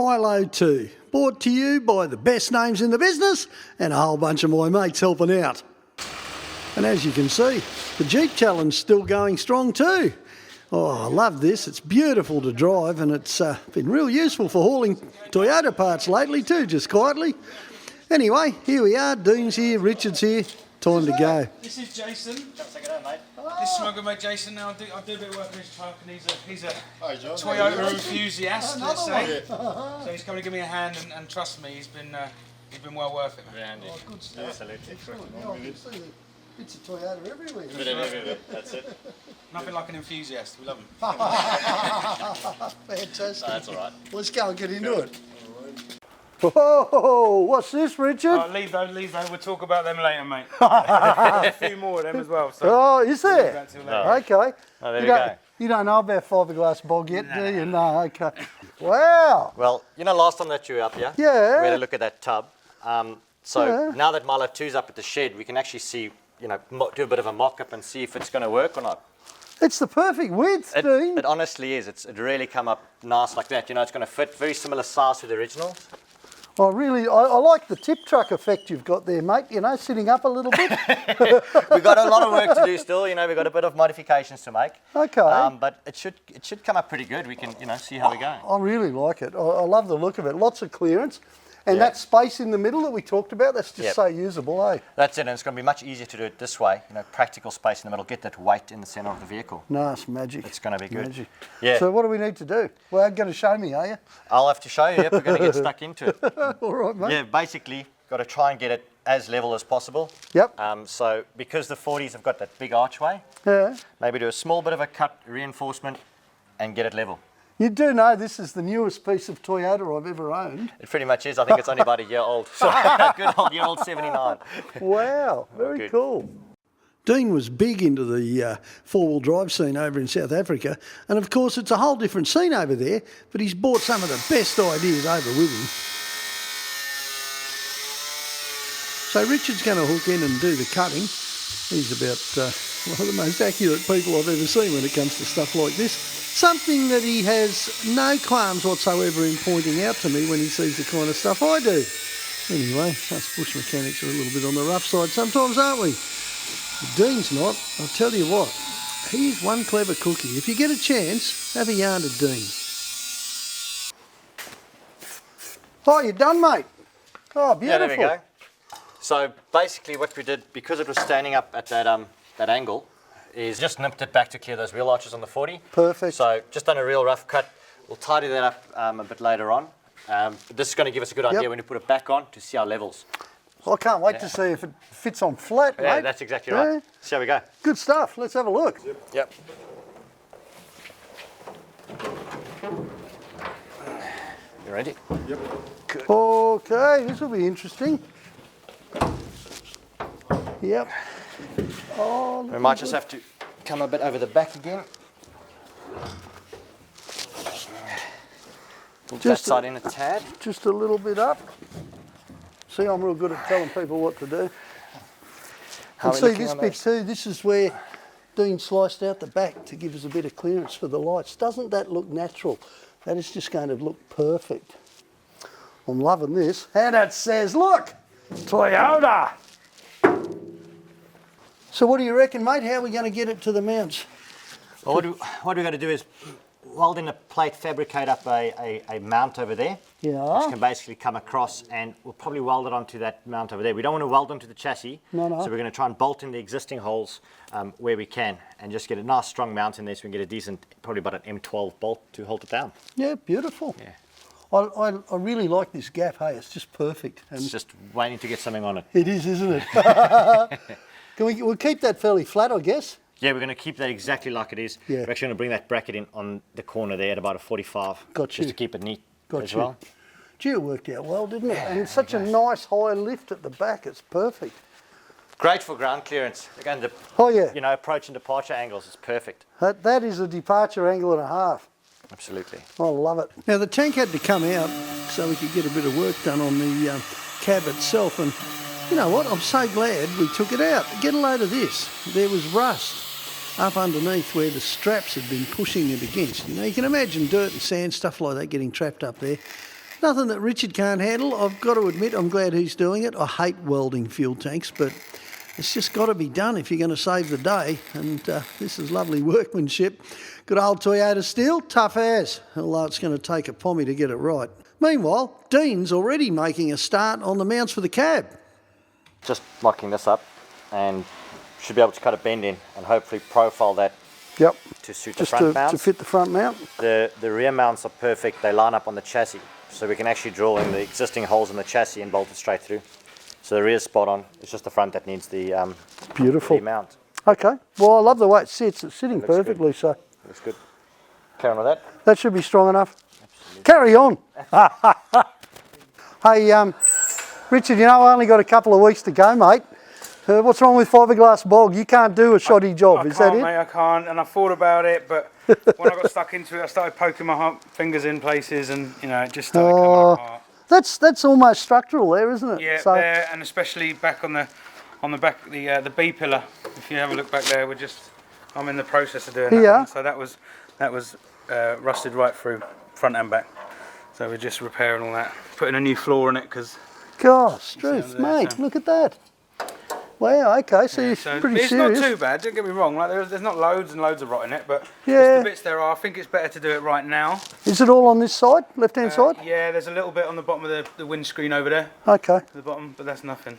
Milo 2, brought to you by the best names in the business and a whole bunch of my mates helping out. And as you can see, the Jeep Challenge still going strong too. Oh, I love this. It's beautiful to drive, and it's been real useful for hauling Toyota parts lately too, just quietly. Anyway, here we are. Dean's here, Richard's here. Time to go. This is Jason. Come check it out, mate. This is my good mate Jason. Now I do a bit of work on his truck, and he's a Toyota enthusiast, let's say. So he's coming to give me a hand, and trust me, he's been well worth it. Very handy. Oh, good stuff. Absolutely. Excellent. Bits of Toyota everywhere. Bit of everything. That's it. Nothing like an enthusiast. We love him. Fantastic. No, that's all right. Let's go and get into it. Oh, what's this, Richard? Leave those. We'll talk about them later, mate. A few more of them as well. So Oh, is there? that till No. later. Okay. Oh, there you we don't, go. You don't know about fiberglass bog yet, do you? No, okay. Wow. Well, you know, last time that you were up here, Yeah. we had a look at that tub. So now that Milo 2's up at the shed, we can actually see, you know, do a bit of a mock-up and see if it's going to work or not. It's the perfect width, Dean. It honestly is. It really come up nice like that. You know, it's going to fit. Very similar size to the originals. I like the tip truck effect you've got there, mate. You know, sitting up a little bit. We've got a lot of work to do still. You know, we've got a bit of modifications to make. Okay. But it should come up pretty good. We can, you know, see how we go. I really like it. I love the look of it. Lots of clearance. And Yeah. that space in the middle that we talked about, that's just Yep. so usable, eh? That's it, and it's going to be much easier to do it this way. You know, practical space in the middle. Get that weight in the centre of the vehicle. Nice, magic. It's going to be good. Magic. Yeah. So what do we need to do? Well, you're going to show me, are you? I'll have to show you. Yep, we're going to get stuck into it. All right, mate. Yeah, basically, got to try and get it as level as possible. Yep. So because the 40s have got that big archway, Yeah. maybe do a small bit of a cut reinforcement and get it level. You do know this is the newest piece of Toyota I've ever owned. It pretty much is. I think it's only about a year old. So good old year old 79. Wow, very Good. cool. Dean was big into the four-wheel drive scene over in South Africa, and of course it's a whole different scene over there, but he's brought some of the best ideas over with him. So Richard's going to hook in and do the cutting. He's about one of the most accurate people I've ever seen when it comes to stuff like this. Something that he has no qualms whatsoever in pointing out to me when he sees the kind of stuff I do. Anyway, us Bushmechanics are a little bit on the rough side sometimes, aren't we? But Dean's not. I'll tell you what, he's one clever cookie. If you get a chance, have a yarn to Dean. Oh, you're done, mate. Oh, beautiful. Yeah, there we go. So basically what we did, because it was standing up at that angle, is just nipped it back to clear those wheel arches on the 40. Perfect. So just done a real rough cut. We'll tidy that up a bit later on. This is going to give us a good idea when we put it back on to see our levels. I can't wait to see if it fits on flat, Yeah, mate. that's exactly right. Yeah. See how we go. Good stuff. Let's have a look. Yep. You ready? Yep. Okay, this will be interesting. Yep. Oh, We might just have to come a bit over the back again. Pull that Just side in a tad. just a little bit up. See, I'm real good at telling people what to do. How And are we see looking this on bit those? too, this is where Dean sliced out the back to give us a bit of clearance for the lights. Doesn't that look natural? That is just going to look perfect. I'm loving this. And it says, look, Toyota. So what do you reckon, mate? How are we going to get it to the mounts? Well, what we're going to do is weld in a plate, fabricate up a mount over there. Which Yeah. can basically come across, and we'll probably weld it onto that mount over there. We don't want to weld onto the chassis, No. so we're going to try and bolt in the existing holes where we can and just get a nice strong mount in there so we can get a decent, probably about an M12 bolt to hold it down. Yeah, beautiful. Yeah. I really like this gap, hey, it's just perfect. And It's just waiting to get something on it. it is, isn't it? We'll keep that fairly flat, I guess. Yeah, we're going to keep that exactly like it is. Yeah. We're actually going to bring that bracket in on the corner there at about a 45, Got just you. to keep it neat Got as you. well. Gee, it worked out well, didn't it? And such a nice high lift at the back, it's perfect. Great for ground clearance. Again, the Oh yeah, approach and departure angles is perfect. that is a departure angle and a half. Absolutely. I love it. Now the tank had to come out so we could get a bit of work done on the cab itself, and you know what, I'm so glad we took it out. Get a load of this. There was rust up underneath where the straps had been pushing it against. You know, you can imagine dirt and sand, stuff like that getting trapped up there. Nothing that Richard can't handle. I've got to admit, I'm glad he's doing it. I hate welding fuel tanks, but it's just got to be done if you're going to save the day. And this is lovely workmanship. Good old Toyota steel, tough as, although it's going to take a pommy to get it right. Meanwhile, Dean's already making a start on the mounts for the cab. Just locking this up and should be able to cut a bend in and hopefully profile that to suit the front mounts. To fit the front mount. The rear mounts are perfect. They line up on the chassis, so we can actually drill in the existing holes in the chassis and bolt it straight through. So the rear is spot on. It's just the front that needs the beautiful mount. Okay. Well, I love the way it sits. It's sitting perfectly. Good. So looks good. Carry on with that. That should be strong enough. Absolutely. Carry on. Hey, Richard, you know I only got a couple of weeks to go, mate. What's wrong with fiberglass bog? You can't do a shoddy job, is that it? Mate, I can't, and I thought about it, but when I got stuck into it, I started poking my fingers in places, and you know, it just started coming apart. That's almost structural there, isn't it? Yeah, so, there, and especially back on the back the B pillar. If you have a look back there, I'm in the process of doing that. Yeah. One, so that was rusted right through, front and back. So we're just repairing all that, putting a new floor in it because. Gosh, truth, mate, look at that. Wow, okay, so you're pretty it's serious. It's not too bad, don't get me wrong, like there's not loads and loads of rot in it, but yeah. The bits there are, I think it's better to do it right now. Is it all on this side, left-hand side? Yeah, there's a little bit on the bottom of the windscreen over there. Okay. To the bottom, but that's nothing.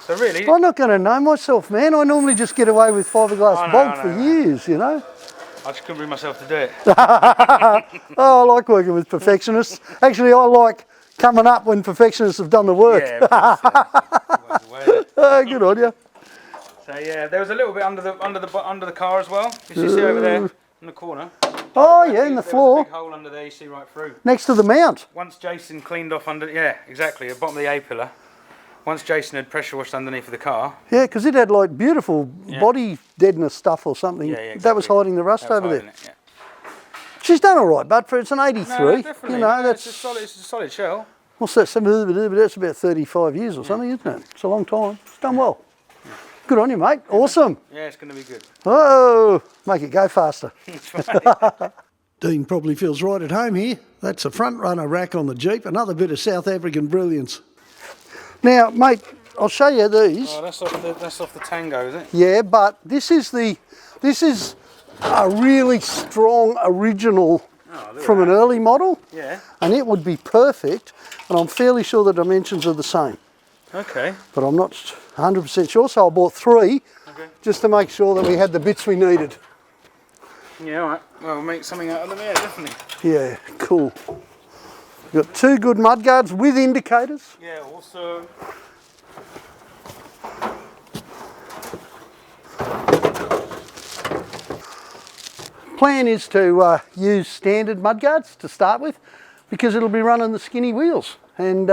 So really... I'm not going to know myself, man. I normally just get away with fiberglass bog for years, you know. I just couldn't bring myself to do it. Oh, I like working with perfectionists. Actually, I like coming up when perfectionists have done the work. Yeah, good on you. So yeah, there was a little bit under the car as well. You see over there in the corner. Oh yeah, in the floor. There's a big hole under there. You see right through. Next to the mount. Once Jason cleaned off under, yeah, exactly, the bottom of the A pillar. Once Jason had pressure washed underneath of the car. Yeah, because it had like beautiful body deadness stuff or something. Yeah, exactly. That was hiding the rust over there. It, yeah. She's done all right, but for it's an 83. No, definitely. You know, it's a solid shell. What's that? That's about 35 years or something, isn't it? It's a long time. It's done well. Good on you, mate. Awesome. Yeah, it's going to be good. Oh, make it go faster. Dean probably feels right at home here. That's a front runner rack on the Jeep. Another bit of South African brilliance. Now, mate, I'll show you these. Oh, that's off the Tango, is it? Yeah, but this is a really strong original from an early model. Yeah. And it would be perfect, and I'm fairly sure the dimensions are the same. Okay. But I'm not 100% sure, so I bought 3 just to make sure that we had the bits we needed. Yeah, all right. Well, we'll make something out of them, yeah, definitely. Yeah, cool. We've got 2 good mudguards with indicators. Yeah, also. Plan is to use standard mudguards to start with because it'll be running the skinny wheels. And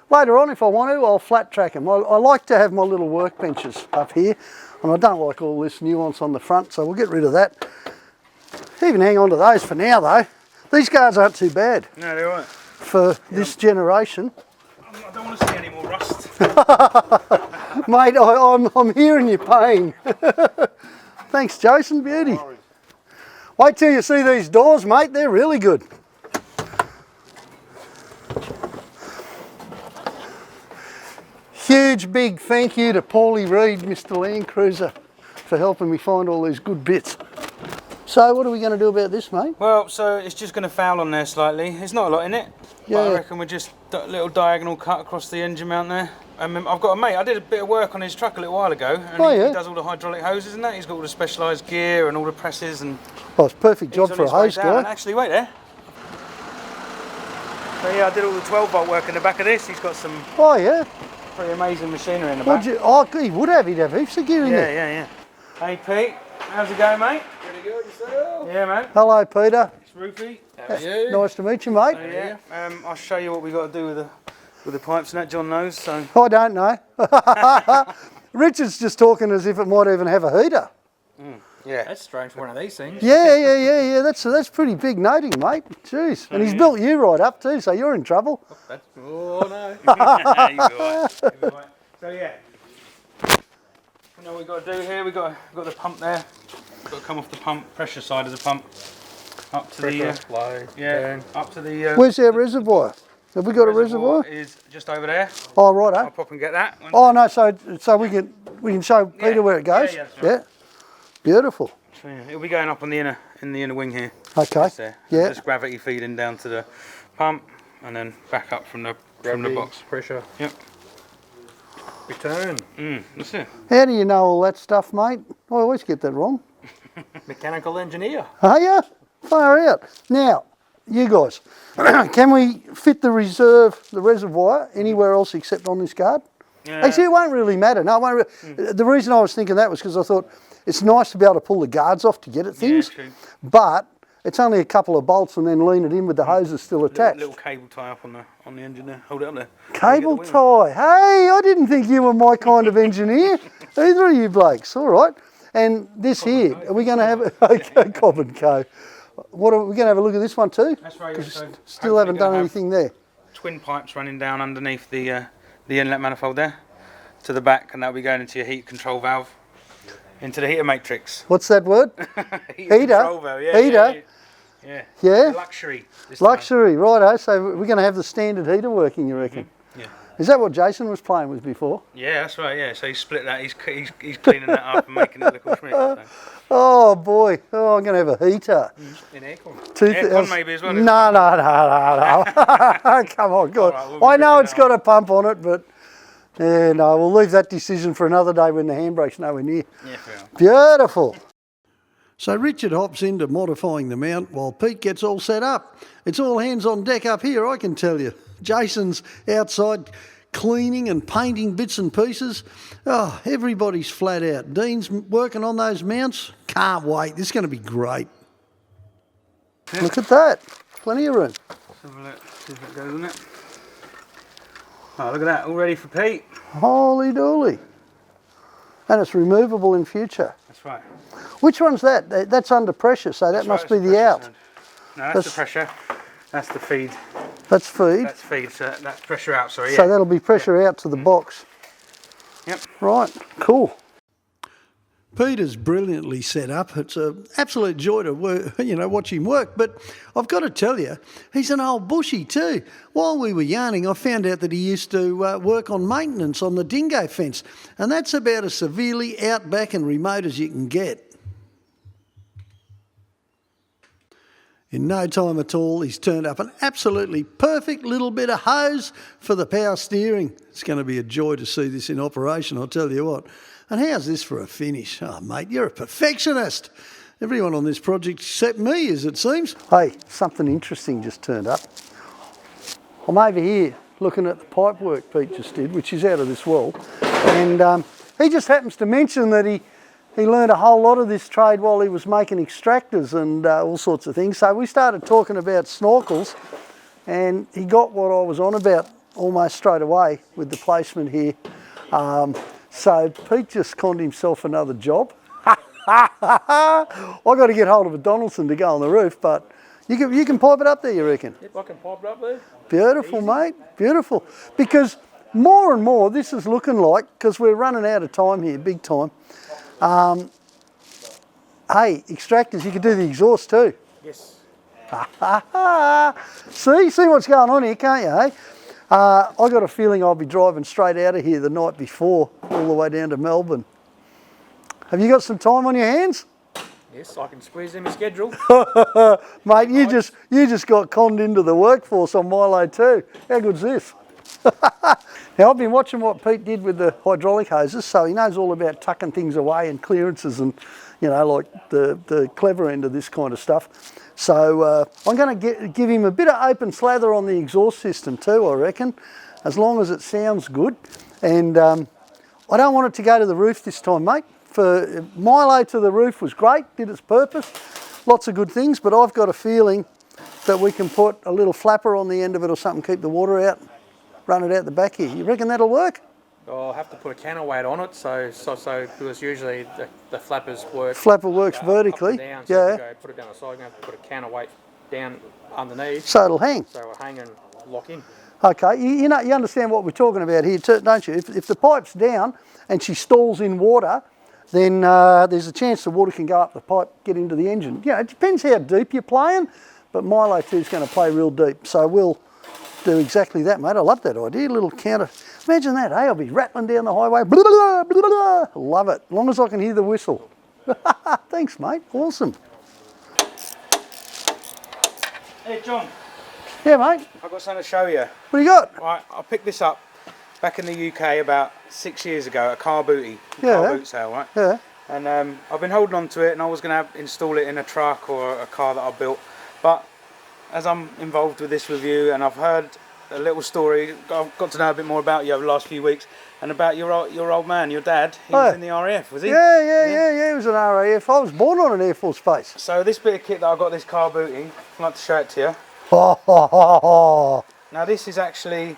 later on, if I want to, I'll flat track them. I like to have my little workbenches up here, and I don't like all this nuance on the front, so we'll get rid of that. Even hang on to those for now, though. These guards aren't too bad. No, they're right. For this generation. I don't want to see any more rust. Mate, I'm hearing your pain. Thanks, Jason. Beauty. Wait till you see these doors, mate. They're really good. Huge big thank you to Paulie Reed, Mr. Landcruiser, for helping me find all these good bits. So what are we going to do about this, mate? Well, so it's just going to foul on there slightly. There's not a lot in it. Yeah. But I reckon we're just a little diagonal cut across the engine mount there. I've got a mate, I did a bit of work on his truck a little while ago, and he does all the hydraulic hoses and that. He's got all the specialised gear and all the presses and... Oh, it's a perfect job for a hose guy. Actually, wait there. So yeah, I did all the 12-volt work in the back of this. He's got some pretty amazing machinery in the back. He would have. He'd have heaps of gear in there. Yeah. Hey Pete, how's it going, mate? Pretty good, yourself? Yeah, man. Hello, Peter. It's Roothy. How are you? Nice to meet you, mate. Yeah. I'll show you what we got to do with the pipes and that. John knows. So. I don't know. Richard's just talking as if it might even have a heater. Yeah. That's strange for one of these things. Yeah. That's pretty big noting, mate. Jeez. And he's built you right up too, so you're in trouble. Oh no. You'll be all right. So yeah. You know what we've got to do here? We've got the pump there. Got to come off the pump, pressure side of the pump, up to Flow, up to the. Where's our reservoir? Have we got a reservoir? Is just over there. Oh, right. I'll pop and get that. Oh no, so we can show Peter where it goes. Yeah, that's right. Beautiful. So, yeah, it'll be going up on the inner wing here. Okay. Just there. Yeah. Just gravity feeding down to the pump, and then back up from the box. Pressure. Yep. Return. That's it. How do you know all that stuff, mate? I always get that wrong. Mechanical engineer. Are you? Far out. Now, you guys, can we fit the reservoir anywhere else except on this guard? Actually, it won't really matter. No, it won't the reason I was thinking that was because I thought it's nice to be able to pull the guards off to get at things, but it's only a couple of bolts and then lean it in with the hoses still attached. Little cable tie up on the engine there. Hold it up there. Cable tie. Hey, I didn't think you were my kind of engineer. Either of you blokes. All right. And this here, are we going to have okay, Cobb and Co. What are we going to have a look at this one too? That's right. So still haven't done anything there. Twin pipes running down underneath the inlet manifold there to the back, and that'll be going into your heat control valve, into the heater matrix. What's that word? Heater. Control valve, yeah, heater. Yeah. Luxury. Luxury, righto. So we're going to have the standard heater working, you reckon? Yeah. Is that what Jason was playing with before? Yeah, that's right. Yeah. So he's split that. He's cleaning that up and making it look all schmick. So. Oh boy! Oh, I'm going to have a heater. In aircon. Aircon maybe as well. No. Come on, God. Right, I know it's got a pump on it, but yeah, no, we'll leave that decision for another day when the handbrake's nowhere near. Yeah, fair. Beautiful. So Richard hops into modifying the mount while Pete gets all set up. It's all hands on deck up here, I can tell you. Jason's outside cleaning and painting bits and pieces. Oh, everybody's flat out. Dean's working on those mounts. Can't wait. This is going to be great. Yeah. Look at that. Plenty of room. Let's have a look. See if it goes in it. Oh, look at that. All ready for Pete. Holy dooly. And it's removable in future. That's right. Which one's that? That's under pressure, so that must be the out. No, that's the pressure. That's the feed. That's feed? That's feed, so that's pressure out, sorry. So that'll be pressure out to the box. Yep. Right, cool. Peter's brilliantly set up. It's an absolute joy to work, watch him work. But I've got to tell you, he's an old bushy too. While we were yarning, I found out that he used to work on maintenance on the dingo fence. And that's about as severely outback and remote as you can get. In no time at all, he's turned up an absolutely perfect little bit of hose for the power steering. It's going to be a joy to see this in operation, I'll tell you what. And how's this for a finish? Oh, mate, you're a perfectionist. Everyone on this project except me, as it seems. Hey, something interesting just turned up. I'm over here looking at the pipe work Pete just did, which is out of this world. And he just happens to mention that he learned a whole lot of this trade while he was making extractors and all sorts of things. So we started talking about snorkels, and he got what I was on about almost straight away with the placement here. So Pete just conned himself another job. I got to get hold of a Donaldson to go on the roof, but you can pipe it up there, you reckon? Yep, I can pipe it up there. Beautiful, mate, beautiful. Because more and more this is looking like, because we're running out of time here, big time. Hey, extractors, you could do the exhaust too. Yes. See what's going on here, can't you, hey? I got a feeling I'll be driving straight out of here the night before, all the way down to Melbourne. Have you got some time on your hands? Yes, I can squeeze in my schedule. Mate, you just got conned into the workforce on Milo too. How good's this? Now, I've been watching what Pete did with the hydraulic hoses, so he knows all about tucking things away and clearances and, like the clever end of this kind of stuff. So I'm going to give him a bit of open slather on the exhaust system too, I reckon, as long as it sounds good. And I don't want it to go to the roof this time, mate. For Milo to the roof was great, did its purpose, lots of good things, but I've got a feeling that we can put a little flapper on the end of it or something, keep the water out, run it out the back here. You reckon that'll work? I'll have to put a counterweight on it, so because usually the flappers work. Flapper works vertically. Up and down, so if you go put it down the side, you have to put a counterweight down underneath. So it'll hang. So it'll hang and lock in. Okay, you understand what we're talking about here, too, don't you? If the pipe's down and she stalls in water, then there's a chance the water can go up the pipe, get into the engine. It depends how deep you're playing, but Milo 2 is going to play real deep. So we'll do exactly that, mate. I love that idea, a little counter. Imagine that, eh? I'll be rattling down the highway. Blah, blah, blah, blah. Love it, as long as I can hear the whistle. Thanks, mate. Awesome. Hey, John. Yeah, mate. I've got something to show you. What do you got? Right, I picked this up back in the UK about 6 years ago at a car booty, Yeah. car boot sale, right? Yeah. And I've been holding on to it, and I was going to install it in a truck or a car that I built. But as I'm involved with this review, and I've heard a little story, I've got to know a bit more about you over the last few weeks, and about your old man, your dad. He was in the RAF, was he? Yeah. He was an RAF. I was born on an Air Force base. So this bit of kit that I got this car booty, I'd like to show it to you. Now this is actually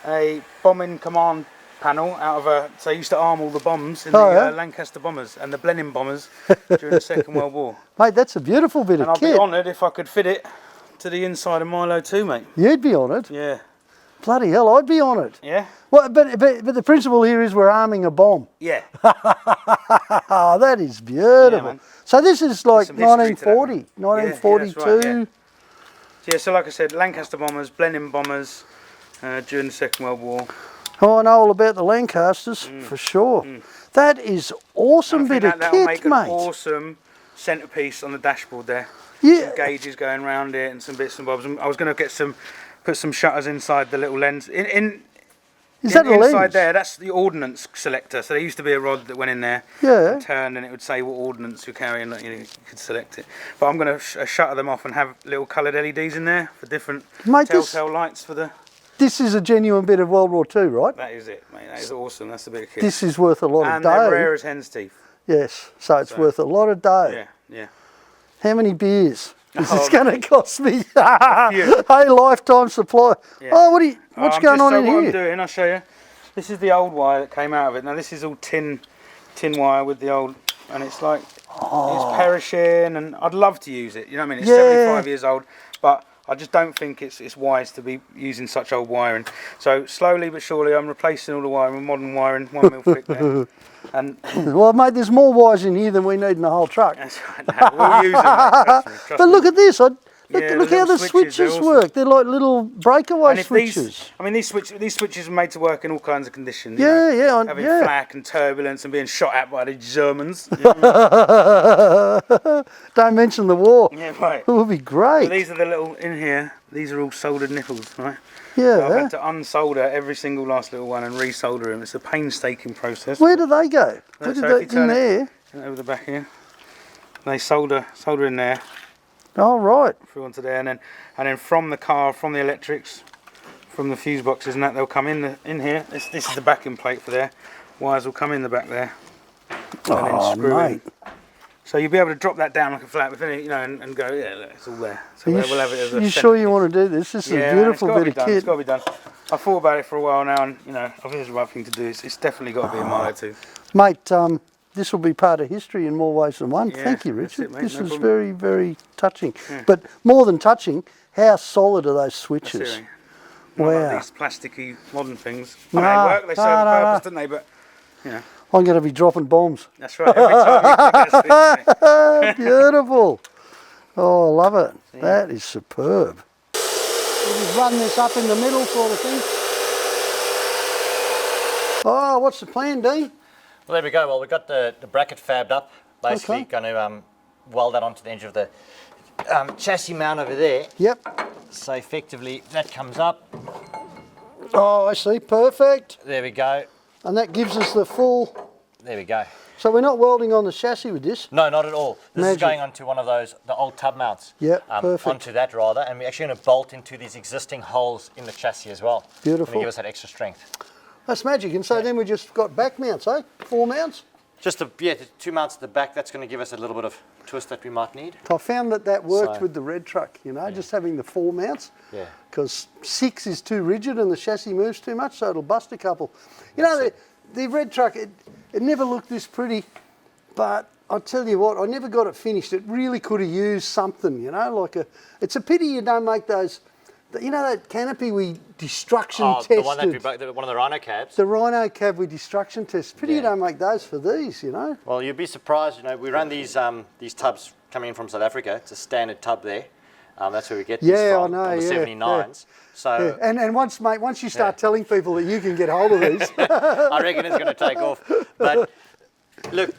a bombing command panel out of a, so they used to arm all the bombs in the Lancaster bombers and the Blenheim bombers during the Second World War. Mate, that's a beautiful bit And of I'd kit. be honoured if I could fit it to the inside of Milo too, mate. You'd be honoured. Yeah. Bloody hell, I'd be honoured. Yeah? Well, but the principle here is we're arming a bomb. Yeah. Oh, that is beautiful. man. So this is like some history to that, 1940, man. 1942. Yeah, that's right, yeah, so like I said, Lancaster bombers, Blenheim bombers during the Second World War. Oh, I know all about the Lancasters, for sure. That is awesome bit of That'll kit, make mate. an awesome centrepiece on the dashboard there. Yeah. Some gauges going around it and some bits and bobs. I was going to get put some shutters inside the little lens. Is that a inside lens? there, that's the ordnance selector. So there used to be a rod that went in there, Yeah. and turned, and it would say what ordnance you're carrying. You could select it. But I'm going to shutter them off and have little coloured LEDs in there for different Mate, telltale lights for the. This is a genuine bit of World War II, right? That is it, mate. That is awesome. That's the bit of kit. This is worth a lot and of they're dough. rare as hen's teeth. Yes, so it's worth a lot of dough. Yeah. How many beers is Oh, this going to cost me? Hey, lifetime supply. Yeah. Oh, what's going on in what here? I'm doing, I'll show you. This is the old wire that came out of it. Now this is all tin wire with the old, and it's like it's perishing, and I'd love to use it. You know what I mean? It's 75 years old, but I just don't think it's wise to be using such old wiring. So slowly but surely, I'm replacing all the wiring with modern wiring, 1 mil thick there. And Well, mate, there's more wires in here than we need in the whole truck. that's right. No, we'll use them. Mate, trust But me. look at this. Yeah, Look the how little the switches, they're switches awesome. work. They're like little breakaway And if switches. these switches are made to work in all kinds of conditions. Having flak and turbulence and being shot at by the Germans. Don't mention the war. Yeah, right. It would be great. So these are the little, in here, these are all soldered nipples, right? Yeah. So I've had to unsolder every single last little one and resolder them. It's a painstaking process. Where do they go? Where So do if they you turn in there? Over the back here. They solder in there, Oh, right. through onto there, and then from the car, from the electrics, from the fuse boxes and that, they'll come in here. This is the backing plate for there. Wires will come in the back there. And then screw in. So you'll be able to drop that down like a flat with any, and go, yeah, look, it's all there. So we'll have it as a You sure you centerpiece. want to do this? This is Yeah, a beautiful man, bit of It's kit. got to be done. I thought about it for a while now, and I think it's the right thing to do. It's definitely got to be a Milo too. Mate, this will be part of history in more ways than one. Yeah, Thank you, that's Richard. it, mate, This no is problem. very, very touching. Yeah. But more than touching, how solid are those That's switches? it, Not Wow. like these plasticky modern things. No, They work, they serve a no. purpose, don't they? But, I'm going to be dropping bombs. that's right. Every time you click that switch, Beautiful. Oh, I love it. That is superb. We'll just run this up in the middle sort of thing. Oh, what's the plan, Dean? Well, there we go. Well, we've got the bracket fabbed up. Basically, Okay. going to weld that onto the edge of the chassis mount over there. Yep. So effectively, that comes up. Oh, I see. Perfect. There we go. And that gives us the full... There we go. So we're not welding on the chassis with this? No, not at all. This Magic. is going onto one of those, the old tub mounts. Yep, perfect. Onto that rather, and we're actually going to bolt into these existing holes in the chassis as well. Beautiful. Going to give us that extra strength. That's magic. And so then we just got back mounts, eh? 4 mounts? Just the 2 mounts at the back, that's going to give us a little bit of twist that we might need. I found that worked So- with the red truck, just having the 4 mounts. Yeah. Because 6 is too rigid and the chassis moves too much, so it'll bust a couple. The red truck, it never looked this pretty, but I'll tell you what, I never got it finished. It really could have used something, it's a pity you don't make those, that canopy we destruction tested. The one that we broke, one of the Rhino cabs. The Rhino cab we destruction tested. Pity you don't make those for these, Well, you'd be surprised, we run these tubs coming in from South Africa. It's a standard tub there. That's where we get these Yeah, from, I know, on the yeah, 79s. So Yeah. And once, mate, once you start telling people that you can get hold of these, I reckon it's going to take off. But look,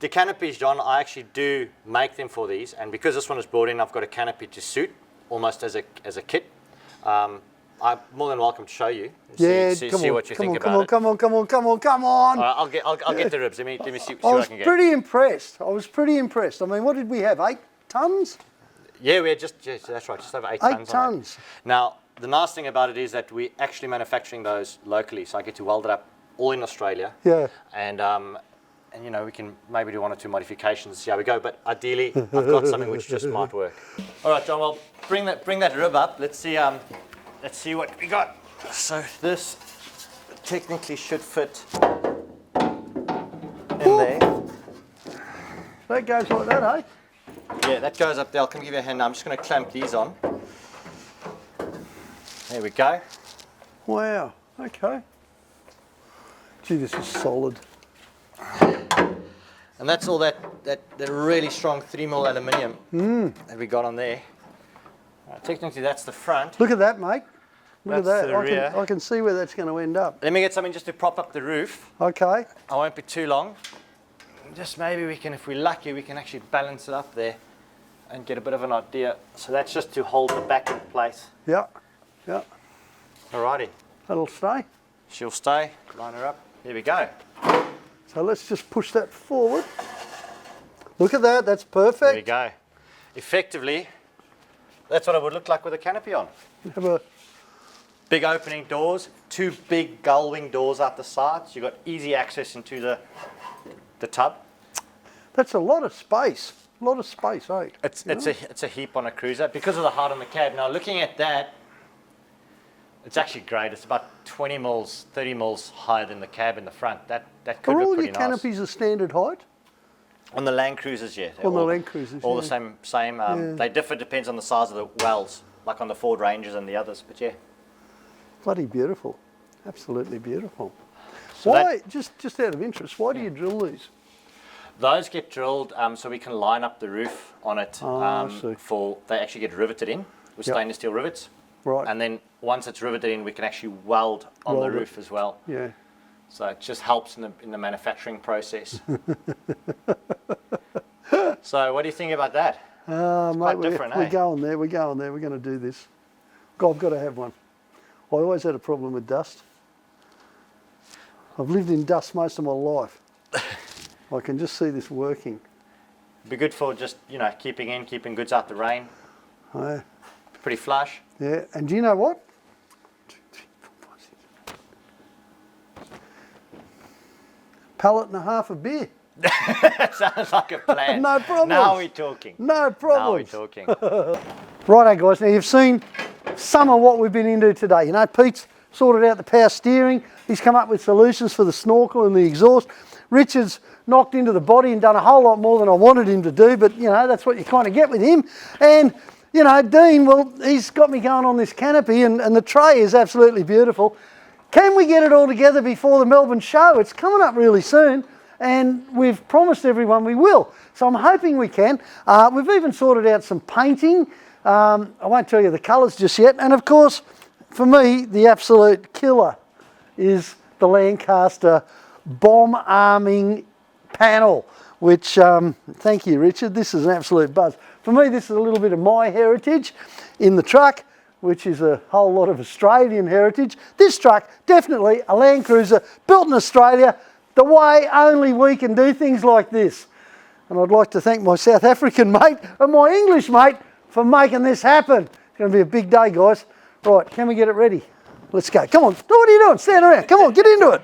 the canopies, John, I actually do make them for these, and because this one is brought in, I've got a canopy to suit, almost as a kit. I'm more than welcome to show you. See what you think about it. Come on. All right, I'll get the ribs. Let me see I what was I can get. pretty impressed. I was pretty impressed. I mean, what did we have? 8 tons? Yeah, we had that's right, just over 8 tons. 8 tons. Now, the nice thing about it is that we're actually manufacturing those locally, so I get to weld it up all in Australia. Yeah. And you know, we can maybe do 1 or 2 modifications and see how we go. But ideally, I've got something which just might work. All right, John. Well, bring that rib up. Let's see what we got. So this technically should fit in there. That goes like that, eh? Yeah, that goes up there. I'll come give you a hand now. I'm just going to clamp these on. There we go. Wow. Okay. Gee, this is solid. And that's all that really strong 3mm aluminium that we got on there. Technically, that's the front. Look at that, mate. Look That's at the that. rear. I can see where that's going to end up. Let me get something just to prop up the roof. Okay. I won't be too long. Just maybe we can, if we're lucky, we can actually balance it up there and get a bit of an idea. So that's just to hold the back in place. Yeah. Yeah. Alrighty. That'll stay. She'll stay. Line her up. Here we go. So let's just push that forward. Look at that. That's perfect. There we go. Effectively, that's what it would look like with a canopy on. Have a Big opening doors, 2 big gull wing doors out the sides. You've got easy access into the tub. That's a lot of space. A lot of space, eh? It's a heap on a cruiser because of the height on the cab. Now looking at that, it's actually great. It's about 20 mils, 30 mils higher than the cab in the front. That could Are look all pretty your nice. canopies a standard height? On the Landcruisers, yeah. On the Landcruisers, all yeah. the same. They differ, depends on the size of the wells, like on the Ford Rangers and the others. But yeah. Bloody beautiful. Absolutely beautiful. So Why, just out of interest, why do you drill these? Those get drilled so we can line up the roof on it. I see. They actually get riveted in with Yep. stainless steel rivets. Right. And then once it's riveted in, we can actually weld on Weld the it. roof as well. Yeah. So it just helps in the manufacturing process. So what do you think about that? Mate, quite different, we're eh? going there. We're going there. We're going to do this. God, I've got to have one. I always had a problem with dust. I've lived in dust most of my life. I can just see this working. Be good for just, keeping goods out the rain. Yeah. Pretty flush. Yeah, and do you know what? 2, 3, 4, 5, 6. Pallet and a half of beer. Sounds like a plan. No problems. Now we're talking. No problems. Now we're talking. Righto, guys. Now you've seen some of what we've been into today. You know, Pete's sorted out the power steering. He's come up with solutions for the snorkel and the exhaust. Richard's knocked into the body and done a whole lot more than I wanted him to do, but that's what you kind of get with him. And Dean, well, he's got me going on this canopy, and the tray is absolutely beautiful. Can we get it all together before the Melbourne show? It's coming up really soon, and we've promised everyone we will. So I'm hoping we can. We've even sorted out some painting. I won't tell you the colours just yet. And of course, for me, the absolute killer is the Lancaster bomb arming panel, which, thank you, Richard, this is an absolute buzz. For me, this is a little bit of my heritage in the truck, which is a whole lot of Australian heritage. This truck, definitely a Landcruiser, built in Australia, the way only we can do things like this. And I'd like to thank my South African mate and my English mate for making this happen. It's going to be a big day, guys. Right, can we get it ready? Let's go. Come on, what are you doing? Stand around. Come on, get into it.